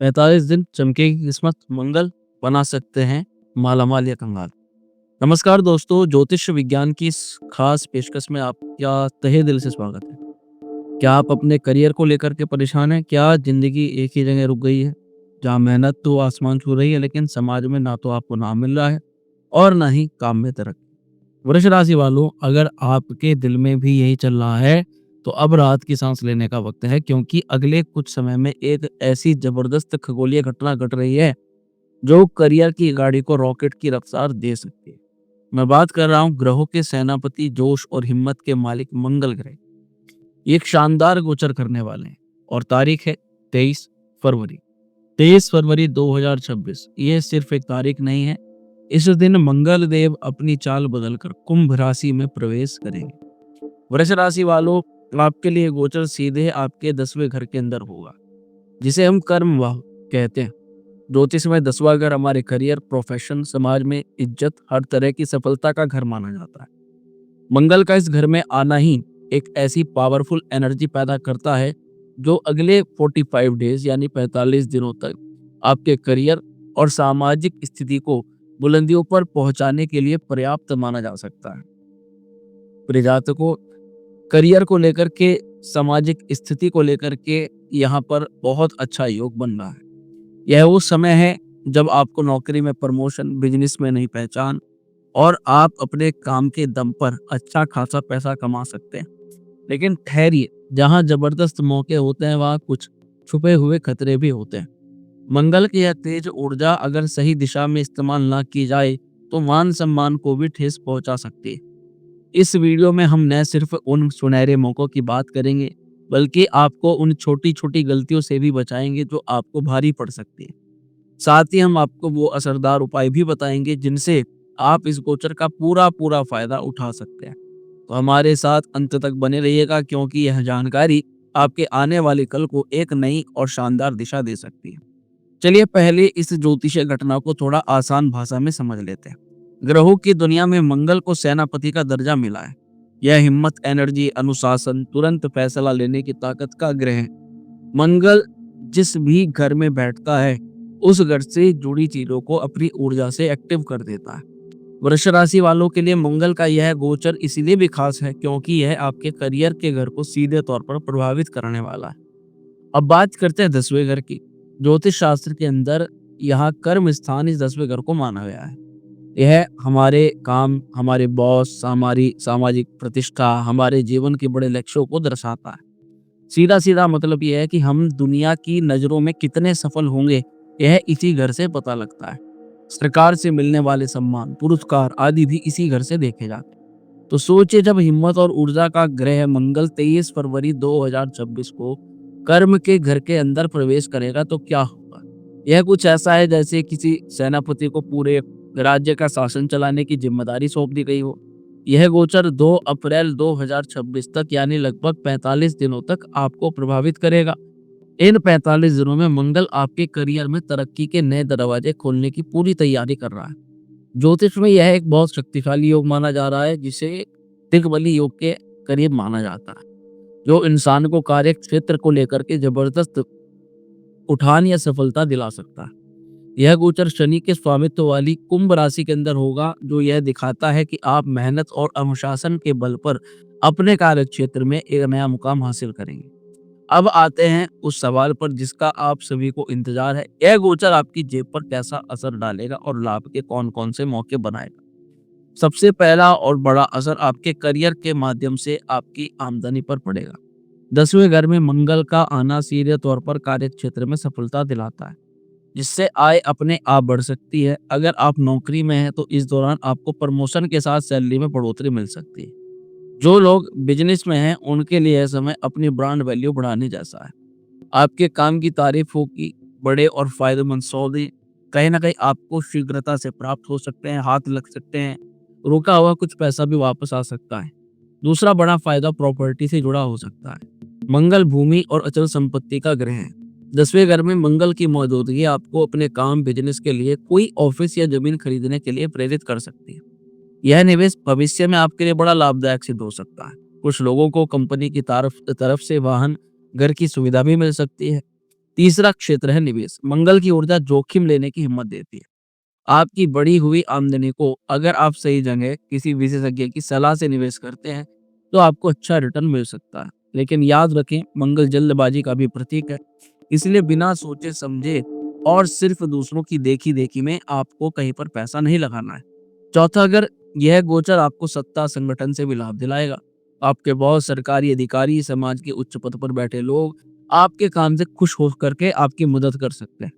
45 दिन चमकेगी किस्मत, मंगल बना सकते हैं मालामाल या कंगाल। नमस्कार दोस्तों, ज्योतिष विज्ञान की इस खास पेशकश में आपका तहे दिल से स्वागत है। क्या आप अपने करियर को लेकर के परेशान हैं? क्या ज़िंदगी एक ही जगह रुक गई है? जहाँ मेहनत तो आसमान छू रही है, लेकिन समाज में ना तो आपको नाम मिल रहा है और ना ही काम में तरक्की। वृष राशि वालों, अगर आपके दिल में भी यही चल रहा है, तो अब राहत की सांस लेने का वक्त है, क्योंकि अगले कुछ समय में एक ऐसी जबरदस्त खगोलीय घटना घट रही है जो करियर की गाड़ी को रॉकेट की रफ्तार दे सकती है। मैं बात कर रहा हूँ ग्रहों के सेनापति, जोश और हिम्मत के मालिक मंगल ग्रह। ये एक शानदार गोचर करने वाले हैं और तारीख है 23 फरवरी। 23 फरवरी 2026। ये सिर्फ एक तारीख नहीं है। इस दिन मंगल देव अपनी चाल बदलकर कुंभ राशि में प्रवेश करेंगे। वृष राशि वालों, आपके लिए गोचर सीधे आपके 10वें घर के अंदर होगा, जिसे हम कर्म वाह कहते हैं। ज्योतिष में 10वां घर हमारे करियर, प्रोफेशन, समाज में इज्जत, हर तरह की सफलता का घर माना जाता है। मंगल का इस घर में आना ही एक ऐसी पावरफुल एनर्जी पैदा करता है जो अगले 45 डेज यानी 45 दिनों तक आपके करियर और सामाजिक स्थिति को बुलंदियों पर पहुंचाने के लिए पर्याप्त माना जा सकता है। प्रजातकों, करियर को लेकर के, सामाजिक स्थिति को लेकर के यहाँ पर बहुत अच्छा योग बन रहा है। यह वो समय है जब आपको नौकरी में प्रमोशन, बिजनेस में नई पहचान और आप अपने काम के दम पर अच्छा खासा पैसा कमा सकते हैं। लेकिन ठहरिए, जहाँ जबरदस्त मौके होते हैं वहाँ कुछ छुपे हुए खतरे भी होते हैं। मंगल की यह तेज ऊर्जा अगर सही दिशा में इस्तेमाल ना की जाए तो मान सम्मान को भी ठेस पहुंचा सकती है। इस वीडियो में हम न सिर्फ उन सुनहरे मौकों की बात करेंगे, बल्कि आपको उन छोटी छोटी गलतियों से भी बचाएंगे जो आपको भारी पड़ सकती है। साथ ही हम आपको वो असरदार उपाय भी बताएंगे जिनसे आप इस गोचर का पूरा पूरा फायदा उठा सकते हैं। तो हमारे साथ अंत तक बने रहिएगा, क्योंकि यह जानकारी आपके आने वाले कल को एक नई और शानदार दिशा दे सकती है। चलिए पहले इस ज्योतिषीय घटना को थोड़ा आसान भाषा में समझ लेते हैं। ग्रहों की दुनिया में मंगल को सेनापति का दर्जा मिला है। यह हिम्मत, एनर्जी, अनुशासन, तुरंत फैसला लेने की ताकत का ग्रह है। मंगल जिस भी घर में बैठता है, उस घर से जुड़ी चीजों को अपनी ऊर्जा से एक्टिव कर देता है। वृष राशि वालों के लिए मंगल का यह गोचर इसलिए भी खास है क्योंकि यह आपके करियर के घर को सीधे तौर पर प्रभावित करने वाला है। अब बात करते हैं 10वें घर की। ज्योतिष शास्त्र के अंदर यहाँ कर्म स्थान इस 10वें घर को माना गया है। यह हमारे काम, हमारे बॉस, हमारी सामाजिक प्रतिष्ठा, हमारे जीवन के बड़े लक्ष्यों को दर्शाता है। सीधा सीधा मतलब यह है कि हम दुनिया की नजरों में कितने सफल होंगे, यह इसी घर से पता लगता है। सरकार से मिलने वाले सम्मान, पुरस्कार आदि भी इसी घर से देखे जाते हैं। तो सोचिए, जब हिम्मत और ऊर्जा का ग्रह मंगल 23 फरवरी 2026 को कर्म के घर के अंदर प्रवेश करेगा तो क्या होगा। यह कुछ ऐसा है जैसे किसी सेनापति को पूरे राज्य का शासन चलाने की जिम्मेदारी सौंप दी गई हो। यह गोचर 2 अप्रैल 2026 तक यानी लगभग 45 दिनों तक आपको प्रभावित करेगा। इन 45 दिनों में मंगल आपके करियर में तरक्की के नए दरवाजे खोलने की पूरी तैयारी कर रहा है। ज्योतिष में यह एक बहुत शक्तिशाली योग माना जा रहा है, जिसे दिग्बली योग के करीब माना जाता है, जो इंसान को कार्य क्षेत्र को लेकर के जबरदस्त उठान या सफलता दिला सकता है। यह गोचर शनि के स्वामित्व वाली कुंभ राशि के अंदर होगा, जो यह दिखाता है कि आप मेहनत और अनुशासन के बल पर अपने कार्य क्षेत्र में एक नया मुकाम हासिल करेंगे। अब आते हैं उस सवाल पर जिसका आप सभी को इंतजार है। यह गोचर आपकी जेब पर कैसा असर डालेगा और लाभ के कौन-कौन से मौके बनाएगा। सबसे पहला और बड़ा असर आपके करियर के माध्यम से आपकी आमदनी पर पड़ेगा। 10वें घर में मंगल का आना सीधे तौर पर कार्य क्षेत्र में सफलता दिलाता है, जिससे आय अपने आप बढ़ सकती है। अगर आप नौकरी में हैं तो इस दौरान आपको प्रमोशन के साथ सैलरी में बढ़ोतरी मिल सकती है। जो लोग बिजनेस में हैं उनके लिए यह समय अपनी ब्रांड वैल्यू बढ़ाने जैसा है। आपके काम की तारीफ होगी, बड़े और फायदेमंद सौदे कहीं ना कहीं आपको शीघ्रता से प्राप्त हो सकते हैं, हाथ लग सकते हैं, रुका हुआ कुछ पैसा भी वापस आ सकता है। दूसरा बड़ा फायदा प्रॉपर्टी से जुड़ा हो सकता है। मंगल भूमि और अचल संपत्ति का ग्रह है। 10वें घर में मंगल की मौजूदगी आपको अपने काम, बिजनेस के लिए कोई ऑफिस या जमीन खरीदने के लिए प्रेरित कर सकती है। यह निवेश भविष्य में आपके लिए बड़ा लाभदायक सिद्ध हो सकता है। कुछ लोगों को कंपनी की तरफ तरफ से वाहन, घर की सुविधा भी मिल सकती है। तीसरा क्षेत्र है निवेश। मंगल की ऊर्जा जोखिम लेने की हिम्मत देती है। आपकी बढ़ी हुई आमदनी को अगर आप सही जगह किसी विशेषज्ञ की सलाह से निवेश करते हैं, तो आपको अच्छा रिटर्न मिल सकता है। लेकिन याद रखें, मंगल जल्दबाजी का भी प्रतीक है, इसलिए बिना सोचे समझे और सिर्फ दूसरों की देखी-देखी में आपको कहीं पर पैसा नहीं लगाना है। चौथा, अगर यह गोचर आपको सत्ता संगठन से भी लाभ दिलाएगा। आपके बॉस, सरकारी अधिकारी, समाज के उच्च पद पर बैठे लोग आपके काम से खुश होकर के आपकी मदद कर सकते हैं।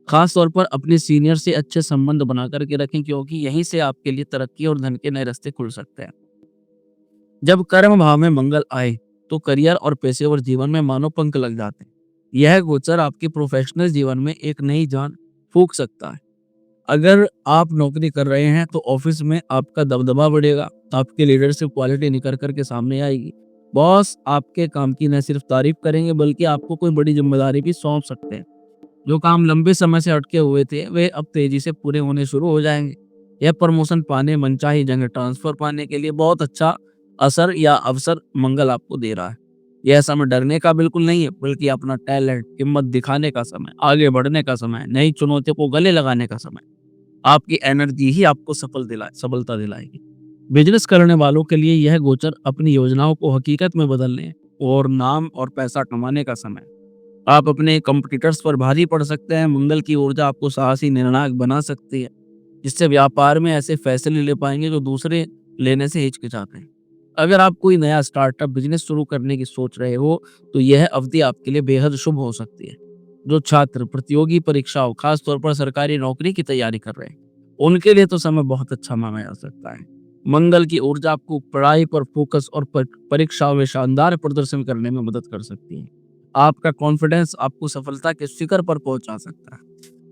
खास तौर पर अपने सीनियर से अच्छे संबंध बना करके रखें, क्योंकि यहीं से आपके लिए तरक्की और धन के नए रास्ते खुल सकते हैं। जब कर्म भाव में मंगल आए, तो करियर और पेशेवर जीवन में मानो पंख लग जाते हैं। यह गोचर आपके प्रोफेशनल जीवन में एक नई जान फूंक सकता है। अगर आप नौकरी कर रहे हैं, तो ऑफिस में आपका दबदबा बढ़ेगा, आपकी लीडरशिप क्वालिटी निखर कर के सामने आएगी। बॉस आपके काम की न सिर्फ तारीफ करेंगे, बल्कि आपको कोई बड़ी जिम्मेदारी भी सौंप सकते हैं। जो काम लंबे समय से अटके हुए थे, वे अब तेजी से पूरे होने शुरू हो जाएंगे। यह प्रमोशन पाने, मनचाही जगह ट्रांसफर पाने के लिए बहुत अच्छा असर या अवसर मंगल आपको दे रहा है। यह समय डरने का बिल्कुल नहीं है, बल्कि अपना टैलेंट, हिम्मत दिखाने का समय, आगे बढ़ने का समय, नई चुनौतियों को गले लगाने का समय। आपकी एनर्जी ही आपको सफलता दिलाएगी। बिजनेस करने वालों के लिए यह गोचर अपनी योजनाओं को हकीकत में बदलने और नाम और पैसा कमाने का समय। आप अपने कॉम्पिटिटर्स पर भारी पड़ सकते हैं। मंगल की ऊर्जा आपको साहसी निर्णायक बना सकती है, जिससे व्यापार में ऐसे फैसले ले पाएंगे जो दूसरे लेने से हिचकिचाते हैं। अगर आप कोई नया स्टार्टअप बिजनेस शुरू करने की सोच रहे हो, तो यह अवधि आपके लिए बेहद शुभ हो सकती है। जो छात्र प्रतियोगी परीक्षाओं, खास तौर पर सरकारी नौकरी की तैयारी कर रहे हैं, उनके लिए तो समय बहुत अच्छा माना जा सकता है। मंगल की ऊर्जा आपको पढ़ाई पर फोकस और परीक्षाओं में शानदार प्रदर्शन करने में मदद कर सकती है। आपका कॉन्फिडेंस आपको सफलता के शिखर पर पहुंचा सकता है।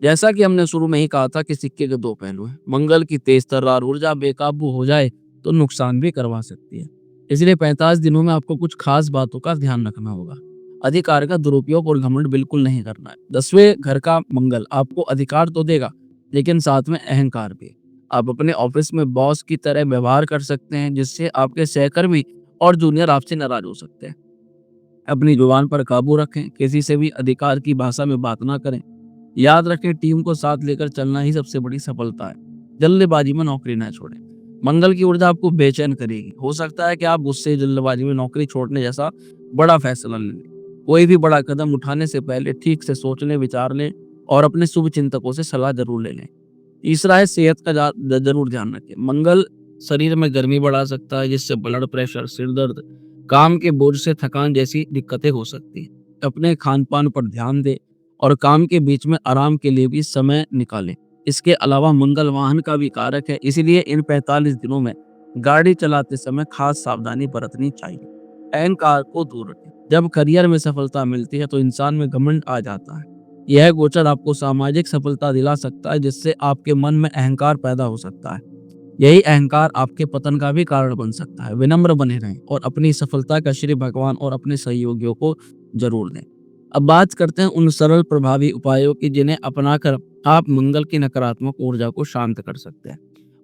जैसा कि हमने शुरू में ही कहा था कि सिक्के के दो पहलू हैं। मंगल की तेज तर्रार ऊर्जा बेकाबू हो जाए तो नुकसान भी करवा सकती है। इसलिए 45 दिनों में आपको कुछ खास बातों का ध्यान रखना होगा। अधिकार का दुरुपयोग और घमंड बिल्कुल नहीं करना है। 10वें घर का मंगल आपको अधिकार तो देगा, लेकिन साथ में अहंकार भी। आप अपने ऑफिस में बॉस की तरह व्यवहार कर सकते हैं, जिससे आपके सहकर्मी और जूनियर आपसे नाराज हो सकते हैं। अपनी जुबान पर काबू रखें, किसी से भी अधिकार की भाषा में बात ना करें। याद रखें, टीम को साथ लेकर चलना ही सबसे बड़ी सफलता है। जल्दबाजी में नौकरी ना छोड़ें। मंगल की ऊर्जा आपको बेचैन करेगी। हो सकता है कि आप गुस्से, जल्दबाजी में नौकरी छोड़ने जैसा बड़ा फैसला ले लें। कोई भी बड़ा कदम उठाने से पहले ठीक से सोच लें, विचार लें और अपने शुभ चिंतकों से सलाह जरूर ले लें। तीसरा है, सेहत का जरूर ध्यान रखें। मंगल शरीर में गर्मी बढ़ा सकता है, जिससे ब्लड प्रेशर, सिर दर्द, काम के बोझ से थकान जैसी दिक्कतें हो सकती हैं। अपने खान पान पर ध्यान दें और काम के बीच में आराम के लिए भी समय निकालें। इसके अलावा मंगल वाहन का भी कारक है, इसलिए इन 45 दिनों में गाड़ी चलाते समय खास सावधानी बरतनी चाहिए। अहंकार को दूर रखें। जब करियर में सफलता मिलती है, तो इंसान में घमंड आ जाता है। यह गोचर आपको सामाजिक सफलता दिला सकता है, जिससे आपके मन में अहंकार पैदा हो सकता है। यही अहंकार आपके पतन का भी कारण बन सकता है। विनम्र बने रहें और अपनी सफलता का श्रेय भगवान और अपने सहयोगियों को जरूर दें। अब बात करते हैं उन सरल प्रभावी उपायों की, जिन्हें अपनाकर आप मंगल की नकारात्मक ऊर्जा को शांत कर सकते हैं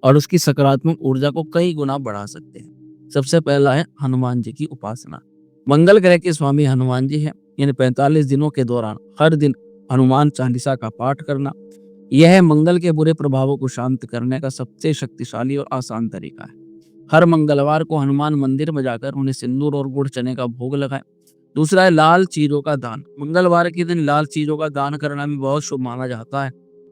और उसकी सकारात्मक ऊर्जा को कई गुना बढ़ा सकते हैं। सबसे पहला है हनुमान जी की उपासना। मंगल ग्रह के स्वामी हनुमान जी हैं। इन 45 दिनों के दौरान हर दिन हनुमान चालीसा का पाठ करना, यह मंगल के बुरे प्रभावों को शांत करने का सबसे शक्तिशाली और आसान तरीका है। हर मंगलवार को हनुमान मंदिर में जाकर उन्हें सिंदूर और गुड़ चने का भोग लगाएं। दूसरा है लाल चीजों का दान। मंगलवार के दिन लाल चीजों का दान करना भी बहुत शुभ माना जाता है।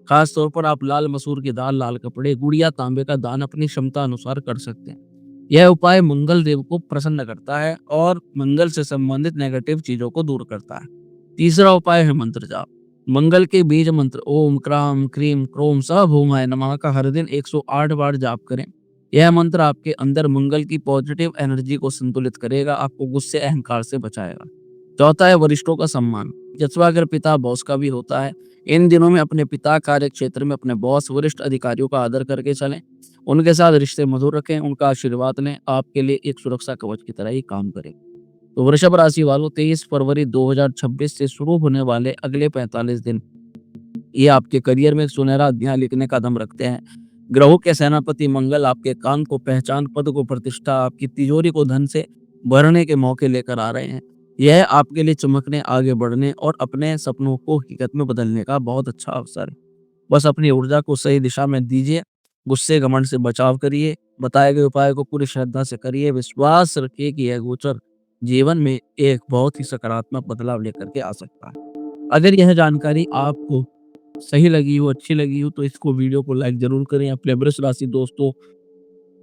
खास तौर पर आप लाल मसूर की दाल, लाल कपड़े, गुड़िया, तांबे का दान अपनी क्षमता अनुसार कर सकते हैं। यह उपाय मंगल देव को प्रसन्न करता है और मंगल से संबंधित नेगेटिव चीजों को दूर करता है। तीसरा उपाय है मंत्र जाप। मंगल के बीज मंत्र ओम क्राम क्रीम क्रोम स भूमाय नमः का हर दिन 108 बार जाप करें। यह मंत्र आपके अंदर मंगल की पॉजिटिव एनर्जी को संतुलित करेगा, आपको गुस्से, अहंकार से बचाएगा। चौथा है वरिष्ठों का सम्मान। जज्बा अगर पिता बॉस का भी होता है, इन दिनों में अपने पिता, कार्य क्षेत्र में अपने बॉस, वरिष्ठ अधिकारियों का आदर करके चलें। उनके साथ रिश्ते मधुर रखें, उनका आशीर्वाद लें, आपके लिए एक सुरक्षा कवच की तरह ही काम करें। तो वृषभ राशि वालों, 23 फरवरी 2026 से शुरू होने वाले अगले 45 दिन ये आपके करियर में एक सुनहरा अध्याय लिखने का दम रखते हैं। ग्रहों के सेनापति मंगल आपके काम को, पहचान, पद को, प्रतिष्ठा, आपकी तिजोरी को धन से भरने के मौके लेकर आ रहे हैं। यह आपके लिए चमकने, आगे बढ़ने और अपने सपनों को हकीकत में बदलने का बहुत अच्छा अवसर है। बस अपनी ऊर्जा को सही दिशा में दीजिए, गुस्से, घमंड से बचाव करिए, बताए गए उपाय को पूरी श्रद्धा से करिए, विश्वास रखिए कि यह गोचर जीवन में एक बहुत ही सकारात्मक बदलाव लेकर के आ सकता है। अगर यह जानकारी आपको सही लगी हो, अच्छी लगी हो, तो इसको वीडियो को लाइक ज़रूर करें। अपने वृष राशि दोस्तों,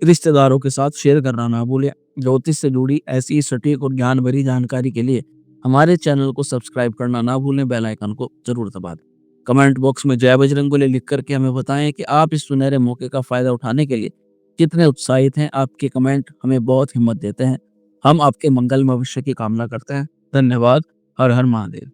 रिश्तेदारों के साथ शेयर करना ना भूलें। ज्योतिष से जुड़ी ऐसी सटीक और ज्ञान भरी जानकारी के लिए हमारे चैनल को सब्सक्राइब करना ना भूलें, बेल आइकन को ज़रूर दबा दें। कमेंट बॉक्स में जय बजरंगबली लिख करके हमें बताएं कि आप इस सुनहरे मौके का फ़ायदा उठाने के लिए कितने उत्साहित हैं। आपके कमेंट हमें बहुत हिम्मत देते हैं। हम आपके मंगल भविष्य की कामना करते हैं। धन्यवाद। हर हर महादेव।